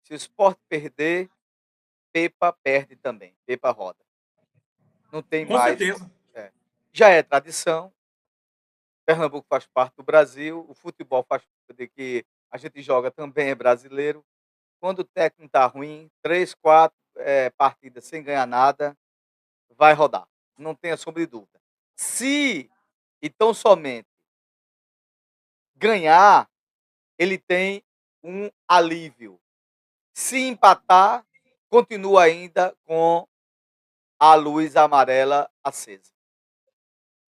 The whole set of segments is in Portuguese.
Se o Sport perder, Pepa perde também, Pepa roda. Não tem Com mais. certeza. Já é tradição. Pernambuco faz parte do Brasil, o futebol faz parte de que a gente joga também é brasileiro. Quando o técnico está ruim, 3, 4 partidas sem ganhar nada, vai rodar. Não tenha sombra de dúvida. Se e tão somente ganhar, ele tem um alívio. Se empatar, continua ainda com a luz amarela acesa.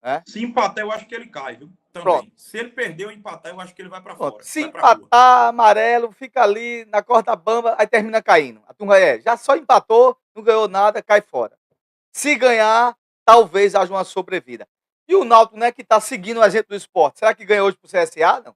Né? Se empatar, eu acho que ele cai, viu? Pronto. Também. Se ele perder ou empatar, eu acho que ele vai para Pronto. fora, Se vai para rua. empatar, amarelo, fica ali na corda bamba, aí termina caindo. A turma já só empatou, não ganhou nada, cai fora. Se ganhar, talvez haja uma sobrevida. E o Náutico, né, que está seguindo o exemplo do Sport, será que ganhou hoje pro CSA, não?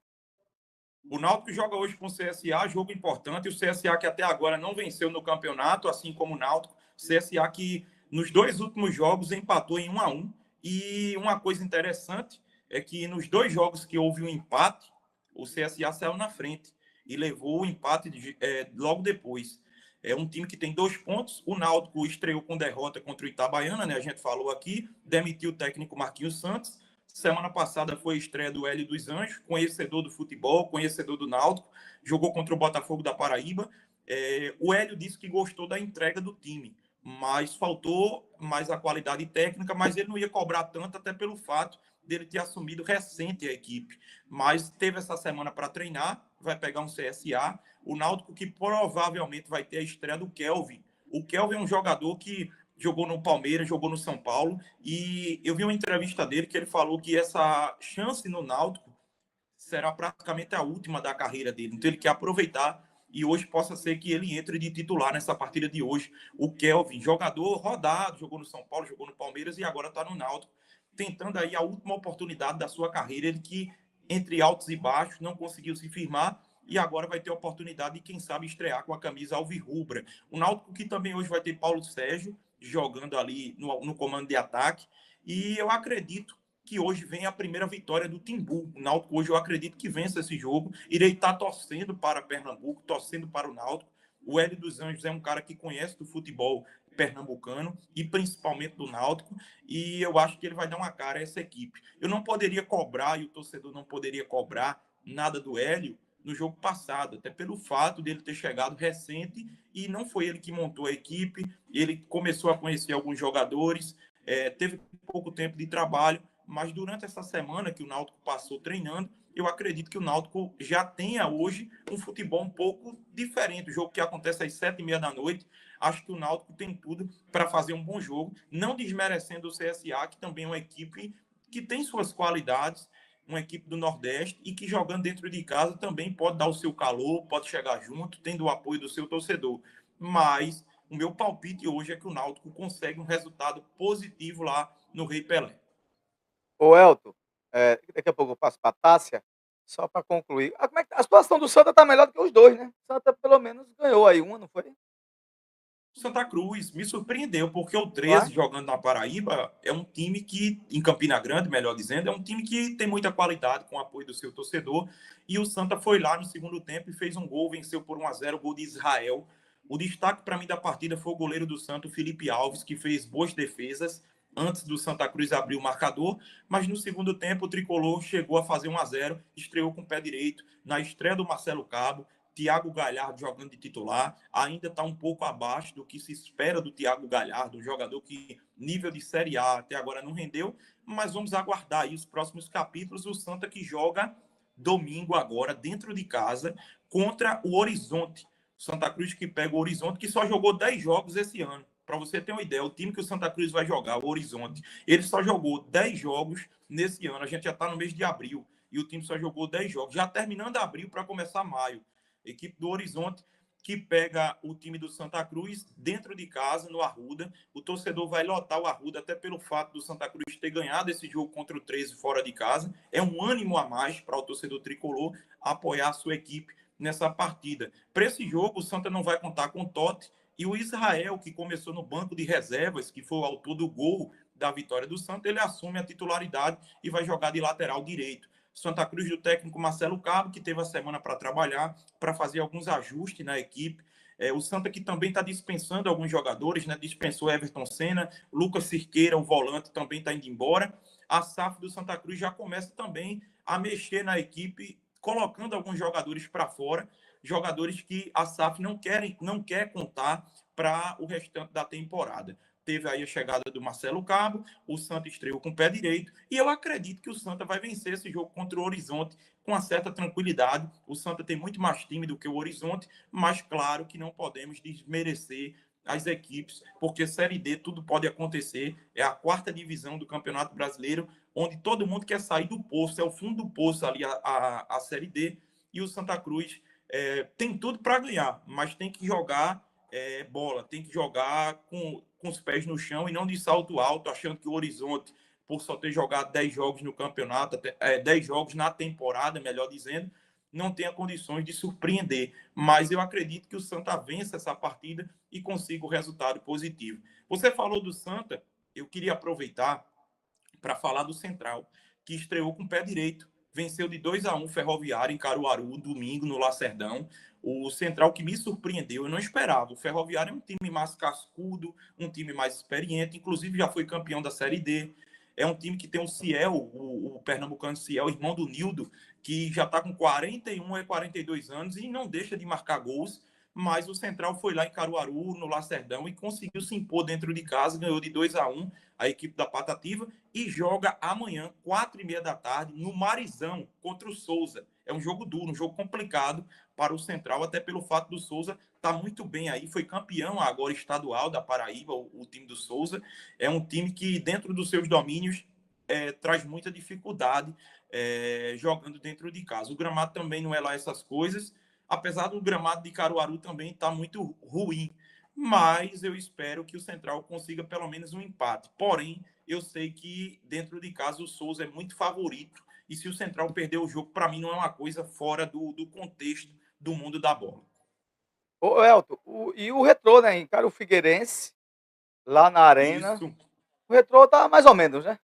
O Náutico joga hoje com o CSA, jogo importante, e o CSA que até agora não venceu no campeonato, assim como o Náutico. CSA que nos 2 últimos jogos empatou em 1-1. E uma coisa interessante é que nos 2 jogos que houve um empate, o CSA saiu na frente e levou o empate logo depois. É um time que tem 2 pontos. O Náutico estreou com derrota contra o Itabaiana, né? A gente falou aqui, demitiu o técnico Marquinhos Santos. Semana passada foi a estreia do Hélio dos Anjos, conhecedor do futebol, conhecedor do Náutico, jogou contra o Botafogo da Paraíba. O Hélio disse que gostou da entrega do time, mas faltou mais a qualidade técnica, mas ele não ia cobrar tanto, até pelo fato dele ter assumido recente a equipe. Mas teve essa semana para treinar, vai pegar um CSA, o Náutico que provavelmente vai ter a estreia do Kelvin. O Kelvin é um jogador que jogou no Palmeiras, jogou no São Paulo, e eu vi uma entrevista dele que ele falou que essa chance no Náutico será praticamente a última da carreira dele, então ele quer aproveitar e hoje possa ser que ele entre de titular nessa partida de hoje. O Kelvin, jogador rodado, jogou no São Paulo, jogou no Palmeiras e agora está no Náutico, tentando aí a última oportunidade da sua carreira, ele que entre altos e baixos não conseguiu se firmar e agora vai ter a oportunidade de, quem sabe, estrear com a camisa alvirrubra. O Náutico que também hoje vai ter Paulo Sérgio jogando ali no comando de ataque, e eu acredito que hoje vem a primeira vitória do Timbu. O Náutico hoje eu acredito que vença esse jogo. Irei estar torcendo para Pernambuco, torcendo para o Náutico. O Hélio dos Anjos é um cara que conhece do futebol pernambucano e principalmente do Náutico, e eu acho que ele vai dar uma cara a essa equipe. Eu não poderia cobrar, e o torcedor não poderia cobrar nada do Hélio no jogo passado, até pelo fato dele ter chegado recente e não foi ele que montou a equipe, ele começou a conhecer alguns jogadores, teve pouco tempo de trabalho, mas durante essa semana que o Náutico passou treinando, eu acredito que o Náutico já tenha hoje um futebol um pouco diferente. O jogo que acontece às 7h30 da noite, acho que o Náutico tem tudo para fazer um bom jogo, não desmerecendo o CSA, que também é uma equipe que tem suas qualidades, uma equipe do Nordeste e que jogando dentro de casa também pode dar o seu calor, pode chegar junto, tendo o apoio do seu torcedor. Mas o meu palpite hoje é que o Náutico consegue um resultado positivo lá no Rei Pelé. Ô Elton, daqui a pouco eu passo para a Tássia, só para concluir. Como é que a situação do Santa está melhor do que os dois, né? O Santa pelo menos ganhou aí uma, não foi? Santa Cruz me surpreendeu, porque o Vai? 13, jogando na Paraíba, é um time que, em Campina Grande, melhor dizendo, é um time que tem muita qualidade, com o apoio do seu torcedor. E o Santa foi lá no segundo tempo e fez um gol, venceu por 1-0, o gol de Israel. O destaque para mim da partida foi o goleiro do Santa, Felipe Alves, que fez boas defesas antes do Santa Cruz abrir o marcador, mas no segundo tempo o tricolor chegou a fazer 1-0, estreou com o pé direito na estreia do Marcelo Cabo. Thiago Galhardo jogando de titular, ainda está um pouco abaixo do que se espera do Thiago Galhardo, um jogador que nível de Série A até agora não rendeu, mas vamos aguardar aí os próximos capítulos. O Santa que joga domingo agora, dentro de casa, contra o Horizonte. Santa Cruz que pega o Horizonte, que só jogou 10 jogos esse ano. Para você ter uma ideia, o time que o Santa Cruz vai jogar, o Horizonte, ele só jogou 10 jogos nesse ano. A gente já está no mês de abril e o time só jogou 10 jogos, já terminando abril para começar maio. Equipe do Horizonte que pega o time do Santa Cruz dentro de casa, no Arruda. O torcedor vai lotar o Arruda, até pelo fato do Santa Cruz ter ganhado esse jogo contra o 13 fora de casa. É um ânimo a mais para o torcedor tricolor apoiar a sua equipe nessa partida. Para esse jogo, o Santa não vai contar com o Totti e o Israel, que começou no banco de reservas, que foi o autor do gol da vitória do Santa, ele assume a titularidade e vai jogar de lateral direito. Santa Cruz do técnico Marcelo Cabo, que teve a semana para trabalhar, para fazer alguns ajustes na equipe. O Santa que também está dispensando alguns jogadores, né? Dispensou Everton Senna, Lucas Cirqueira, o volante, também está indo embora. A SAF do Santa Cruz já começa também a mexer na equipe, colocando alguns jogadores para fora, jogadores que a SAF não quer contar para o restante da temporada. Teve aí a chegada do Marcelo Cabo, o Santa estreou com o pé direito, e eu acredito que o Santa vai vencer esse jogo contra o Horizonte com uma certa tranquilidade. O Santa tem muito mais time do que o Horizonte, mas claro que não podemos desmerecer as equipes, porque Série D tudo pode acontecer, é a quarta divisão do Campeonato Brasileiro, onde todo mundo quer sair do poço, é o fundo do poço ali a Série D, e o Santa Cruz tem tudo para ganhar, mas tem que jogar bola, tem que jogar com os pés no chão e não de salto alto, achando que o Horizonte, por só ter jogado 10 jogos no campeonato, 10 jogos na temporada, melhor dizendo, não tenha condições de surpreender. Mas eu acredito que o Santa vença essa partida e consiga o resultado positivo. Você falou do Santa, eu queria aproveitar para falar do Central, que estreou com o pé direito. Venceu de 2-1 Ferroviário em Caruaru, domingo, no Lacerdão. O Central que me surpreendeu, eu não esperava. O Ferroviário é um time mais cascudo, um time mais experiente, inclusive já foi campeão da Série D. É um time que tem o Ciel, o pernambucano Ciel, irmão do Nildo, que já está com 41 e 42 anos e não deixa de marcar gols. Mas o Central foi lá em Caruaru, no Lacerdão, e conseguiu se impor dentro de casa, ganhou de 2-1 a equipe da Patativa e joga amanhã, 4h30 da tarde, no Marizão, contra o Souza. É um jogo duro, um jogo complicado para o Central, até pelo fato do Souza estar muito bem aí. Foi campeão agora estadual da Paraíba, o time do Souza. É um time que, dentro dos seus domínios, traz muita dificuldade jogando dentro de casa. O gramado também não é lá essas coisas, apesar do gramado de Caruaru também estar muito ruim. Mas eu espero que o Central consiga pelo menos um empate. Porém, eu sei que dentro de casa o Souza é muito favorito. E se o Central perder o jogo, para mim não é uma coisa fora do contexto do mundo da bola. Ô Elton, e o Retrô, né, encara o Figueirense, lá na arena. Isso. O Retrô tá mais ou menos, né?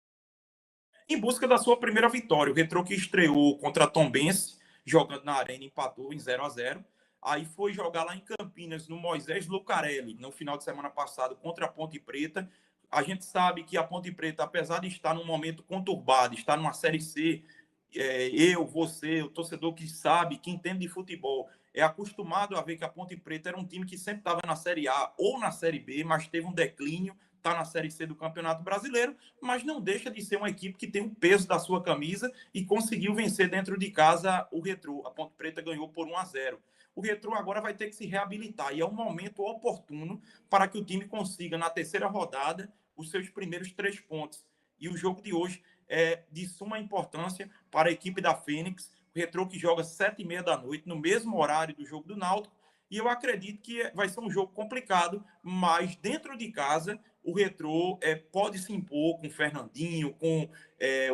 Em busca da sua primeira vitória. O Retrô que estreou contra a Tombense, jogando na arena, empatou em 0-0. Aí foi jogar lá em Campinas, no Moisés Lucarelli, no final de semana passado, contra a Ponte Preta. A gente sabe que a Ponte Preta, apesar de estar num momento conturbado, estar numa Série C, eu, você, o torcedor que sabe, que entende de futebol, é acostumado a ver que a Ponte Preta era um time que sempre estava na Série A ou na Série B, mas teve um declínio, está na Série C do Campeonato Brasileiro, mas não deixa de ser uma equipe que tem o peso da sua camisa e conseguiu vencer dentro de casa o Retrô. A Ponte Preta ganhou por 1-0. O Retrô agora vai ter que se reabilitar e é um momento oportuno para que o time consiga, na terceira rodada, os seus primeiros 3 pontos. E o jogo de hoje é de suma importância para a equipe da Fênix. O Retrô que joga 7h30 da noite, no mesmo horário do jogo do Náutico. E eu acredito que vai ser um jogo complicado, mas dentro de casa o Retrô pode se impor com o Fernandinho, com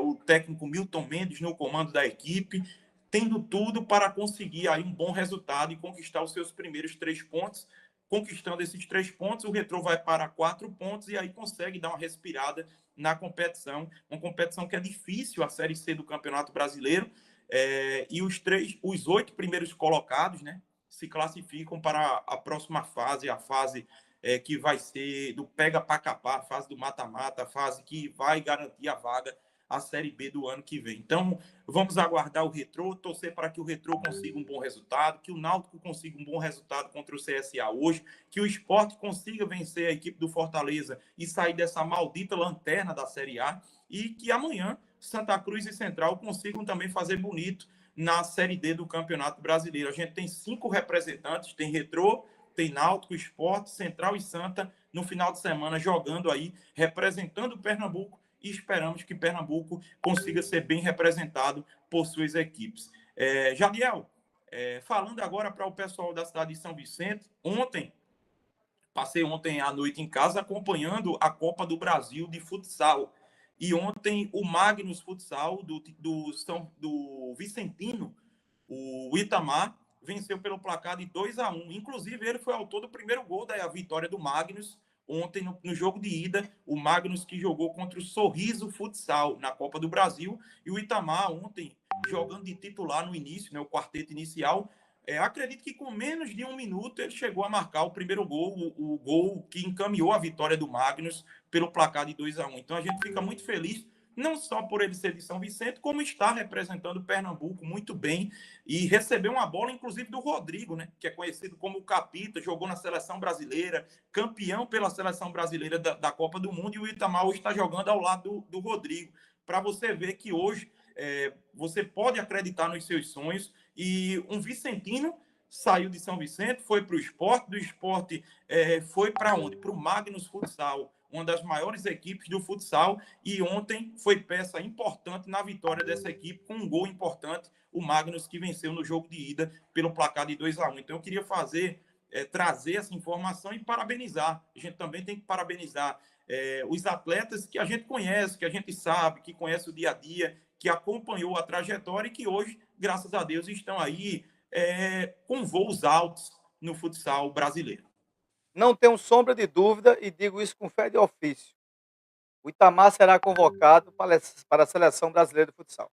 o técnico Milton Mendes no comando da equipe, tendo tudo para conseguir aí um bom resultado e conquistar os seus primeiros 3 pontos. Conquistando esses 3 pontos, o Retrô vai para 4 pontos e aí consegue dar uma respirada na competição. Uma competição que é difícil, a Série C do Campeonato Brasileiro. E os 8 primeiros colocados, né, se classificam para a próxima fase, a fase que vai ser do pega para capar, a fase do mata-mata, a fase que vai garantir a vaga à Série B do ano que vem. Então, vamos aguardar o Retrô, torcer para que o Retrô consiga um bom resultado, que o Náutico consiga um bom resultado contra o CSA hoje, que o Sport consiga vencer a equipe do Fortaleza e sair dessa maldita lanterna da Série A e que amanhã Santa Cruz e Central consigam também fazer bonito na Série D do Campeonato Brasileiro. A gente tem 5 representantes, tem Retrô, tem Náutico, Sport, Central e Santa no final de semana jogando aí, representando o Pernambuco e esperamos que Pernambuco consiga ser bem representado por suas equipes. Jadiel, falando agora para o pessoal da cidade de São Vicente, passei ontem à noite em casa acompanhando a Copa do Brasil de futsal. E ontem o Magnus Futsal do Vicentino, o Itamar, venceu pelo placar de 2-1. Inclusive, ele foi autor do primeiro gol da vitória do Magnus ontem no jogo de ida. O Magnus que jogou contra o Sorriso Futsal na Copa do Brasil. E o Itamar ontem, jogando de titular no início, né, o quarteto inicial, Acredito que com menos de 1 minuto ele chegou a marcar o primeiro gol, o gol que encaminhou a vitória do Magnus pelo placar de 2-1. Então a gente fica muito feliz, não só por ele ser de São Vicente, como estar representando Pernambuco muito bem e receber uma bola, inclusive, do Rodrigo, né? Que é conhecido como o Capita, jogou na seleção brasileira, campeão pela seleção brasileira da Copa do Mundo, e o Itamar hoje está jogando ao lado do Rodrigo. Para você ver que hoje você pode acreditar nos seus sonhos. E um vicentino saiu de São Vicente, foi para o esporte, do esporte foi para onde? Para o Magnus Futsal, uma das maiores equipes do futsal, e ontem foi peça importante na vitória dessa equipe, com um gol importante, o Magnus, que venceu no jogo de ida pelo placar de 2-1. Então eu queria trazer essa informação e parabenizar. A gente também tem que parabenizar os atletas que a gente conhece, que a gente sabe, que conhece o dia a dia, que acompanhou a trajetória e que hoje, graças a Deus, estão aí com voos altos no futsal brasileiro. Não tenho sombra de dúvida e digo isso com fé de ofício. O Itamar será convocado para a seleção brasileira de futsal.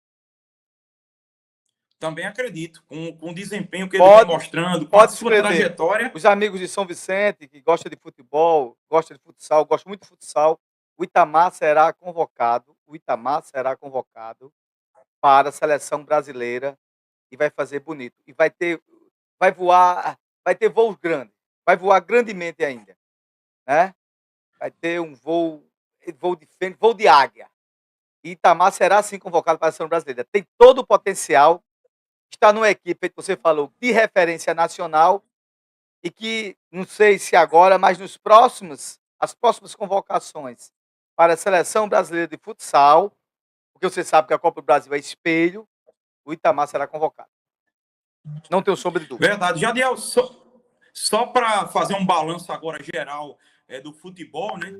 Também acredito, com o desempenho que ele vem mostrando, com a sua trajetória. Os amigos de São Vicente, que gostam de futebol, gostam de futsal, gostam muito de futsal, o Itamar será convocado para a seleção brasileira e vai fazer bonito. E vai ter voos grandes, vai voar grandemente ainda, né? Vai ter um voo de águia. E Itamar será sim convocado para a seleção brasileira. Tem todo o potencial, está numa equipe, que você falou, de referência nacional, e que, não sei se agora, mas as próximas convocações para a seleção brasileira de futsal, porque você sabe que a Copa do Brasil é espelho, o Itamar será convocado. Não tenho sombra de dúvida. Verdade. Jadiel, só para fazer um balanço agora geral do futebol, né?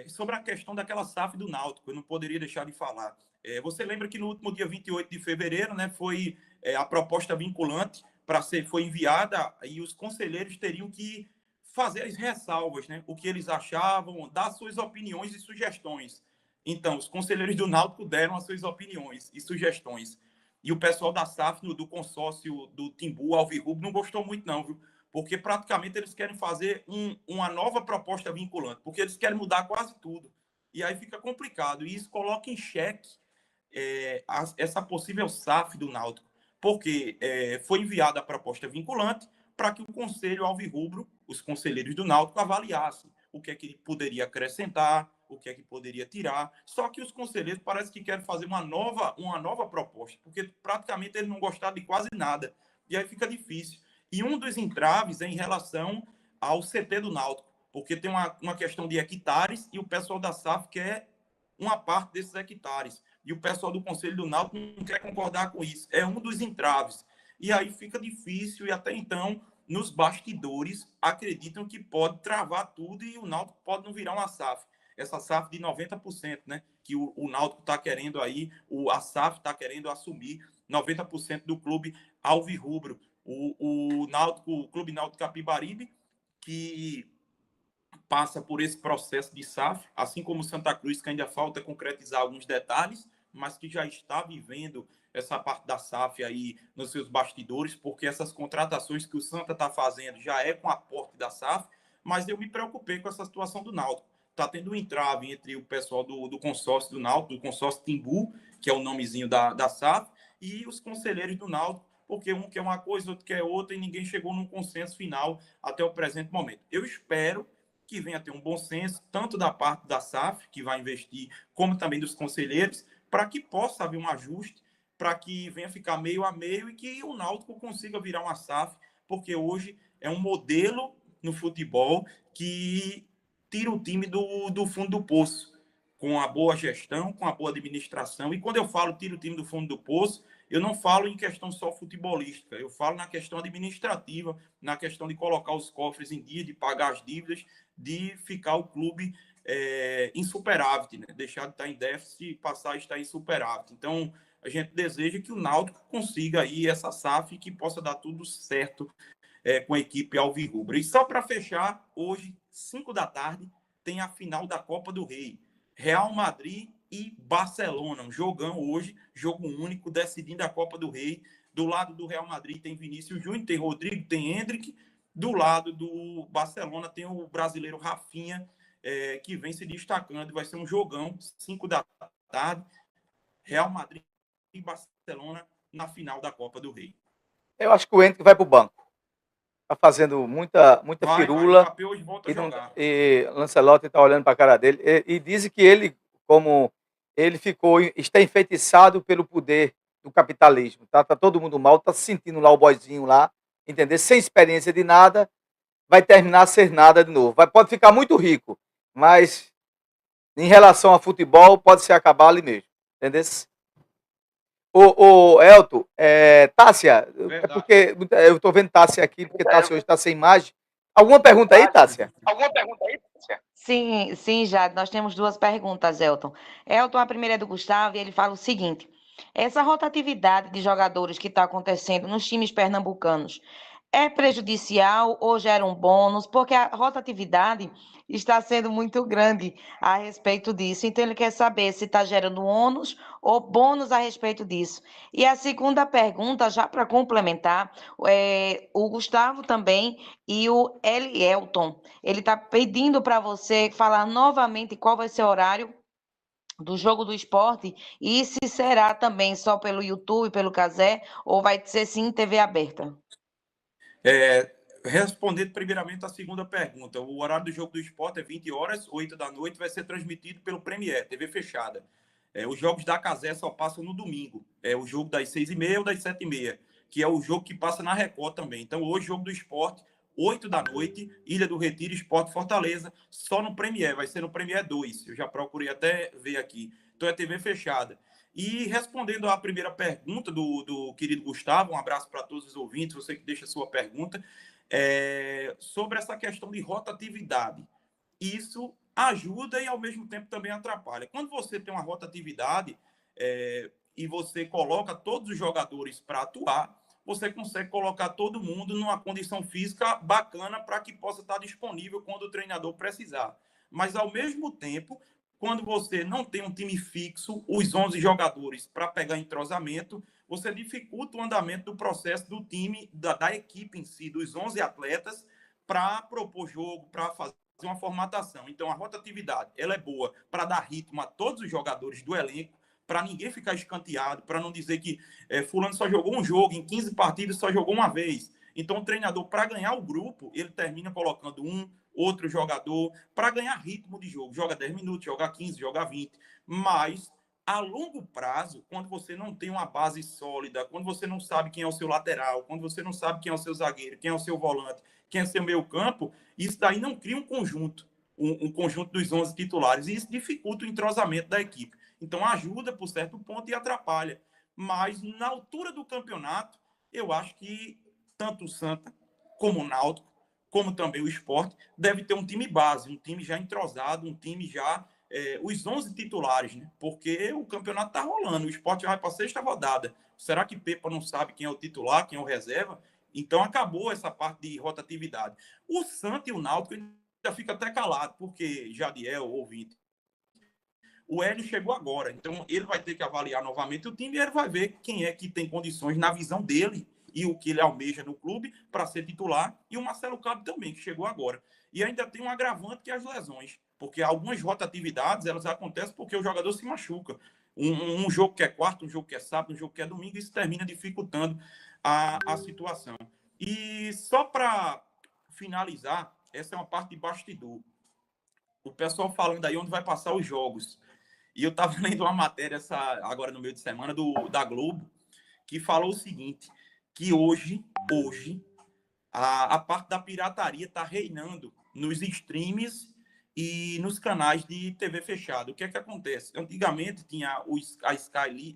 Sobre a questão daquela SAF do Náutico, eu não poderia deixar de falar. Você lembra que no último dia 28 de fevereiro, né, foi a proposta vinculante foi enviada e os conselheiros teriam que fazer as ressalvas, né? O que eles achavam, dar suas opiniões e sugestões. Então, os conselheiros do Náutico deram as suas opiniões e sugestões. E o pessoal da SAF, do consórcio do Timbu, Alvirrubro, não gostou muito não, viu? Porque praticamente eles querem fazer uma nova proposta vinculante, porque eles querem mudar quase tudo. E aí fica complicado. E isso coloca em xeque essa possível SAF do Náutico, porque foi enviada a proposta vinculante para que o Conselho Alvirrubro, os conselheiros do Náutico, avaliassem o que é que ele poderia acrescentar, o que é que poderia tirar. Só que os conselheiros parece que querem fazer uma nova proposta, porque praticamente eles não gostaram de quase nada. E aí fica difícil. E um dos entraves é em relação ao CT do Náutico, porque tem uma questão de hectares e o pessoal da SAF quer uma parte desses hectares. E o pessoal do Conselho do Náutico não quer concordar com isso. É um dos entraves. E aí fica difícil, e até então, nos bastidores, acreditam que pode travar tudo e o Náutico pode não virar uma SAF. Essa SAF de 90%, né? Que o Náutico está querendo aí, a SAF está querendo assumir 90% do clube alvirrubro. O Clube Náutico Capibaribe, que passa por esse processo de SAF, assim como o Santa Cruz, que ainda falta concretizar alguns detalhes, mas que já está vivendo essa parte da SAF aí nos seus bastidores, porque essas contratações que o Santa está fazendo já é com aporte da SAF, mas eu me preocupei com essa situação do Náutico. Está tendo um entrave entre o pessoal do consórcio do Náutico, do consórcio Timbu, que é o nomezinho da SAF, e os conselheiros do Náutico, porque um quer uma coisa, outro quer outra, e ninguém chegou num consenso final até o presente momento. Eu espero que venha ter um bom senso, tanto da parte da SAF, que vai investir, como também dos conselheiros, para que possa haver um ajuste, para que venha ficar meio a meio e que o Náutico consiga virar uma SAF, porque hoje é um modelo no futebol que tira o time do fundo do poço, com a boa gestão, com a boa administração. E quando eu falo tira o time do fundo do poço, eu não falo em questão só futebolística, eu falo na questão administrativa, na questão de colocar os cofres em dia, de pagar as dívidas, de ficar o clube em superávit, né? Deixar de estar em déficit e passar a estar em superávit. Então, a gente deseja que o Náutico consiga aí essa SAF, que possa dar tudo certo com a equipe alvirrubra. E só para fechar, hoje, 5 da tarde, tem a final da Copa do Rei. Real Madrid e Barcelona. Um jogão hoje, jogo único, decidindo a Copa do Rei Do lado do Real Madrid tem Vinícius Júnior, tem Rodrigo, tem Endrick. Do lado do Barcelona tem o brasileiro Rafinha, que vem se destacando. Vai ser um jogão, 5 da tarde, Real Madrid e Barcelona na final da Copa do Rei. Eu acho que o Endrick vai para o banco. Está fazendo muita O firula. Mbappé hoje volta E, a jogar. e Lancelotti está olhando para a cara dele. E dizem que ele, como ele está enfeitiçado pelo poder do capitalismo. Tá todo mundo mal, está se sentindo lá o boizinho lá, entender? Sem experiência de nada, vai terminar a ser nada de novo. Pode ficar muito rico, mas em relação a futebol, pode se acabar ali mesmo. Entendeu? O Elton, Tássia, Verdade. porque eu estou vendo Tássia aqui, porque Tássia hoje está sem imagem. Alguma pergunta aí, Tássia? Sim, sim, Jade, nós temos duas perguntas, Elton. Elton, a primeira é do Gustavo e ele fala o seguinte: essa rotatividade de jogadores que está acontecendo nos times pernambucanos é prejudicial ou gera um bônus? Porque a rotatividade está sendo muito grande a respeito disso. Então, ele quer saber se está gerando ônus ou bônus a respeito disso. E a segunda pergunta, já para complementar, o Gustavo também e o Elielton. Ele está pedindo para você falar novamente qual vai ser o horário do Jogo do Esporte e se será também só pelo YouTube, pelo Cazé, ou vai ser sim TV aberta. Respondendo primeiramente a segunda pergunta, o horário do Jogo do Esporte é 20 horas, 8 da noite, vai ser transmitido pelo Premier, TV fechada. Os jogos da Cazé só passam no domingo. O jogo das 6h30 ou das 7h30, que é o jogo que passa na Record também. Então, hoje, Jogo do Esporte, 8 da noite, Ilha do Retiro, Esporte Fortaleza, só no Premier, vai ser no Premier 2. Eu já procurei até ver aqui. Então, é TV fechada. E respondendo à primeira pergunta do querido Gustavo, um abraço para todos os ouvintes, você que deixa a sua pergunta, sobre essa questão de rotatividade. Isso ajuda e, ao mesmo tempo, também atrapalha. Quando você tem uma rotatividade e você coloca todos os jogadores para atuar, você consegue colocar todo mundo numa condição física bacana para que possa estar disponível quando o treinador precisar. Mas, ao mesmo tempo, quando você não tem um time fixo, os 11 jogadores para pegar entrosamento, você dificulta o andamento do processo do time, da equipe em si, dos 11 atletas, para propor jogo, para fazer uma formatação. Então, a rotatividade ela é boa para dar ritmo a todos os jogadores do elenco, para ninguém ficar escanteado, para não dizer que fulano só jogou um jogo, em 15 partidas só jogou uma vez. Então, o treinador, para ganhar o grupo, ele termina colocando outro jogador, para ganhar ritmo de jogo. Joga 10 minutos, joga 15, joga 20. Mas, a longo prazo, quando você não tem uma base sólida, quando você não sabe quem é o seu lateral, quando você não sabe quem é o seu zagueiro, quem é o seu volante, quem é o seu meio campo, isso daí não cria um conjunto, um conjunto dos 11 titulares, e isso dificulta o entrosamento da equipe. Então, ajuda por certo ponto e atrapalha. Mas, na altura do campeonato, eu acho que tanto o Santa como o Náutico, como também o Sport, deve ter um time base, um time já entrosado, um time já os 11 titulares, né? Porque o campeonato está rolando, o Sport já vai para a sexta rodada. Será que Pepa não sabe quem é o titular, quem é o reserva? Então acabou essa parte de rotatividade. O Santa e o Náutico ainda fica até calado, porque Jadiel, ouvinte, o Hélio chegou agora, então ele vai ter que avaliar novamente o time e ele vai ver quem é que tem condições na visão dele e o que ele almeja no clube para ser titular, e o Marcelo Cabo também, que chegou agora. E ainda tem um agravante que é as lesões, porque algumas rotatividades elas acontecem porque o jogador se machuca. Um jogo que é quarto, um jogo que é sábado, um jogo que é domingo, isso termina dificultando a situação. E só para finalizar, essa é uma parte de bastidor. O pessoal falando aí onde vai passar os jogos. E eu estava lendo uma matéria agora no meio de semana da Globo, que falou o seguinte, que hoje a parte da pirataria está reinando nos streams e nos canais de TV fechada. O que é que acontece? Antigamente tinha a Sky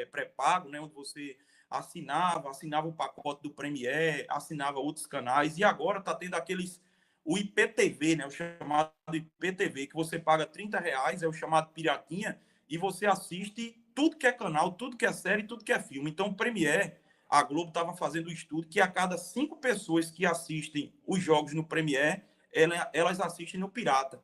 pré-pago, né, onde você assinava o pacote do Premiere, assinava outros canais, e agora está tendo o IPTV, né, o chamado IPTV, que você paga R$ 30, é o chamado Piratinha, e você assiste tudo que é canal, tudo que é série, tudo que é filme. Então, o Premiere, a Globo estava fazendo um estudo que a cada 5 pessoas que assistem os jogos no Premiere, elas assistem no Pirata.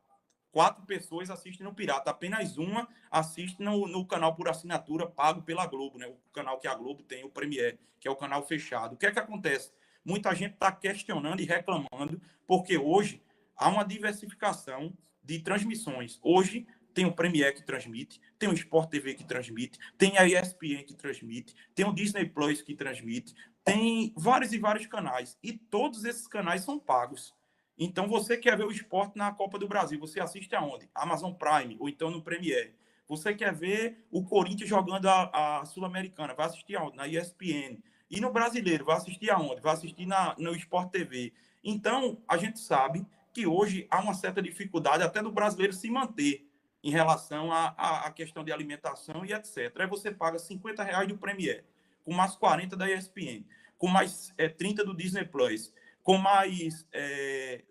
4 pessoas assistem no Pirata, apenas uma assiste no canal por assinatura pago pela Globo, né? O canal que a Globo tem, o Premiere, que é o canal fechado. O que é que acontece? Muita gente está questionando e reclamando, porque hoje há uma diversificação de transmissões. Hoje tem o Premiere que transmite, tem o Sport TV que transmite, tem a ESPN que transmite, tem o Disney Plus que transmite, tem vários e vários canais. E todos esses canais são pagos. Então, você quer ver o esporte na Copa do Brasil, você assiste aonde? Amazon Prime, ou então no Premiere. Você quer ver o Corinthians jogando a Sul-Americana, vai assistir aonde? Na ESPN. E no Brasileiro, vai assistir aonde? Vai assistir no Sport TV. Então, a gente sabe que hoje há uma certa dificuldade até do brasileiro se manter em relação à questão de alimentação e etc. Aí você paga R$ 50 do Premiere, com mais 40 da ESPN, com mais 30 do Disney Plus, com mais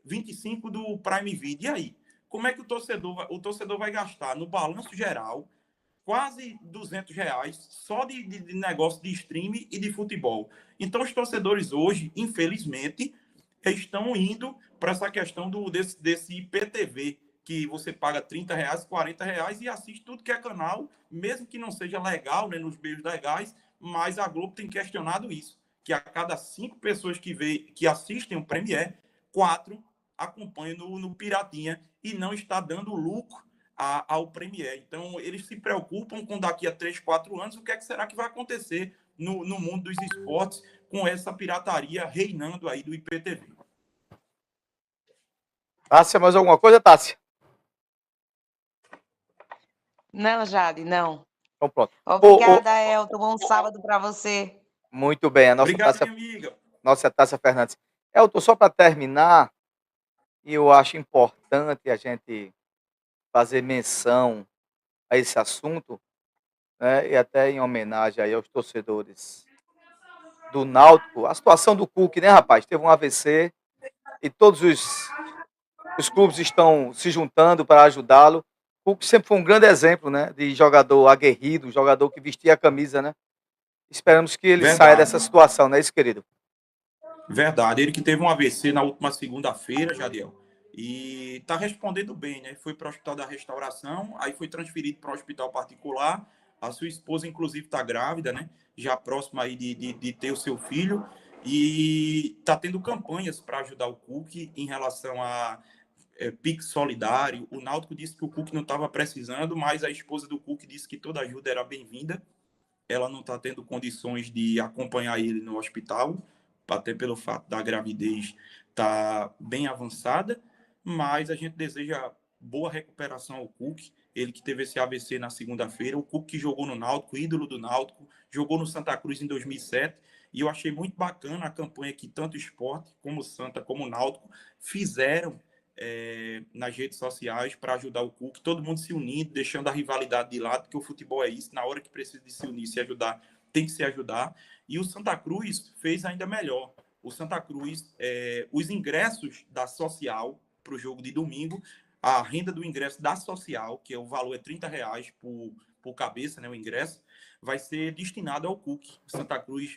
25 do Prime Video. E aí? Como é que o torcedor vai gastar no balanço geral quase R$ 200 só de negócio de streaming e de futebol? Então, os torcedores hoje, infelizmente, estão indo para essa questão desse IPTV, que você paga R$ 30, R$ 40 e assiste tudo que é canal, mesmo que não seja legal, né, nos meios legais, mas a Globo tem questionado isso, que a cada 5 pessoas que assistem o Premiere, 4 acompanham no Piratinha e não está dando lucro ao Premiere. Então, eles se preocupam com daqui a 3, 4 anos, o que é que será que vai acontecer no mundo dos esportes com essa pirataria reinando aí do IPTV. Tássia, mais alguma coisa, Tássia? Não, Jade, não. Então, pronto. Obrigada, Elton. Bom sábado para você. Muito bem. Obrigado, minha amiga. Nossa Tássia Fernandes. Elton, só para terminar, e eu acho importante a gente fazer menção a esse assunto, né, e até em homenagem aí aos torcedores do Náutico, a situação do Cook, né, rapaz? Teve um AVC e todos os clubes estão se juntando para ajudá-lo. O Cook sempre foi um grande exemplo, né, de jogador aguerrido, jogador que vestia a camisa, né? Esperamos que ele saia dessa situação, não é isso, querido? Verdade. Ele que teve um AVC na última segunda-feira, Jadiel, e está respondendo bem, né? Foi para o Hospital da Restauração, aí foi transferido para um hospital particular. A sua esposa, inclusive, está grávida, né? Já próxima aí de ter o seu filho. E está tendo campanhas para ajudar o Cook em relação a Pix solidário. O Náutico disse que o Cook não estava precisando, mas a esposa do Cook disse que toda ajuda era bem-vinda. Ela não está tendo condições de acompanhar ele no hospital, até pelo fato da gravidez estar bem avançada, mas a gente deseja boa recuperação ao Cook, ele que teve esse AVC na segunda-feira, o Cook que jogou no Náutico, ídolo do Náutico, jogou no Santa Cruz em 2007, e eu achei muito bacana a campanha que tanto o Sport, como o Santa, como o Náutico, fizeram nas redes sociais para ajudar o Cook, todo mundo se unindo, deixando a rivalidade de lado, porque o futebol é isso, na hora que precisa de se unir, se ajudar, tem que se ajudar. E o Santa Cruz fez ainda melhor. O Santa Cruz, os ingressos da Social para o jogo de domingo, a renda do ingresso da Social, que o valor é R$ 30 por cabeça, né, o ingresso, vai ser destinado ao Cook. O Santa Cruz,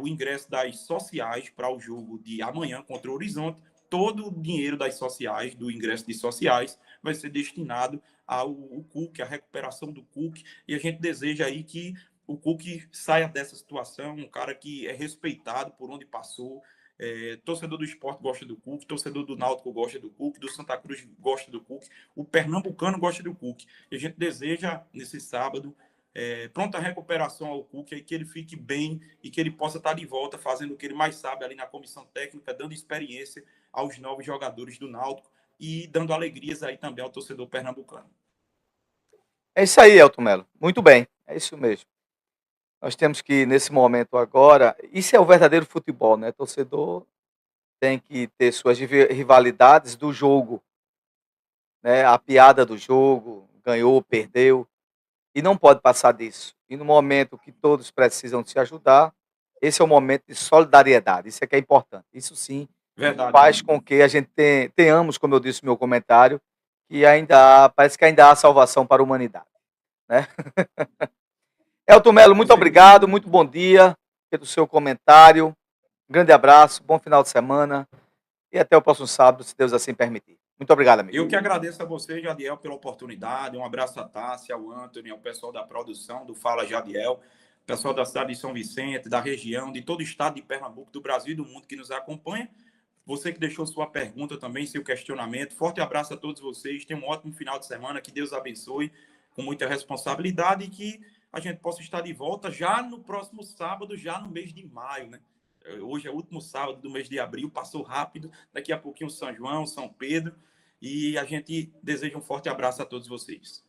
o ingresso das sociais para o jogo de amanhã contra o Horizonte, todo o dinheiro das sociais, do ingresso de sociais, vai ser destinado ao Cook, à recuperação do Cook, e a gente deseja aí que o Cook saia dessa situação, um cara que é respeitado por onde passou, torcedor do Sport gosta do Cook, torcedor do Náutico gosta do Cook, do Santa Cruz gosta do Cook, o pernambucano gosta do Cook, e a gente deseja, nesse sábado, pronta recuperação ao Cook, aí que ele fique bem e que ele possa estar de volta fazendo o que ele mais sabe ali na comissão técnica, dando experiência aos novos jogadores do Náutico e dando alegrias aí também ao torcedor pernambucano. É isso aí, Elton Melo. Muito bem, é isso mesmo. Nós temos que, nesse momento agora, isso é o verdadeiro futebol, né? Torcedor tem que ter suas rivalidades do jogo, né? A piada do jogo, ganhou, perdeu, e não pode passar disso. E no momento que todos precisam se ajudar, esse é o momento de solidariedade, isso é que é importante. Isso sim faz com que a gente tenhamos, como eu disse no meu comentário, que parece que ainda há salvação para a humanidade, né? Elton Melo, muito obrigado, muito bom dia pelo seu comentário. Um grande abraço, bom final de semana e até o próximo sábado, se Deus assim permitir. Muito obrigado, amigo. Eu que agradeço a você, Jadiel, pela oportunidade. Um abraço a Tássia, ao Antônio, ao pessoal da produção do Fala Jadiel, pessoal da cidade de São Vicente, da região, de todo o estado de Pernambuco, do Brasil e do mundo que nos acompanha. Você que deixou sua pergunta também, seu questionamento. Forte abraço a todos vocês. Tenham um ótimo final de semana. Que Deus abençoe com muita responsabilidade e que a gente possa estar de volta já no próximo sábado, já no mês de maio, né? Hoje é o último sábado do mês de abril, passou rápido. Daqui a pouquinho São João, São Pedro. E a gente deseja um forte abraço a todos vocês.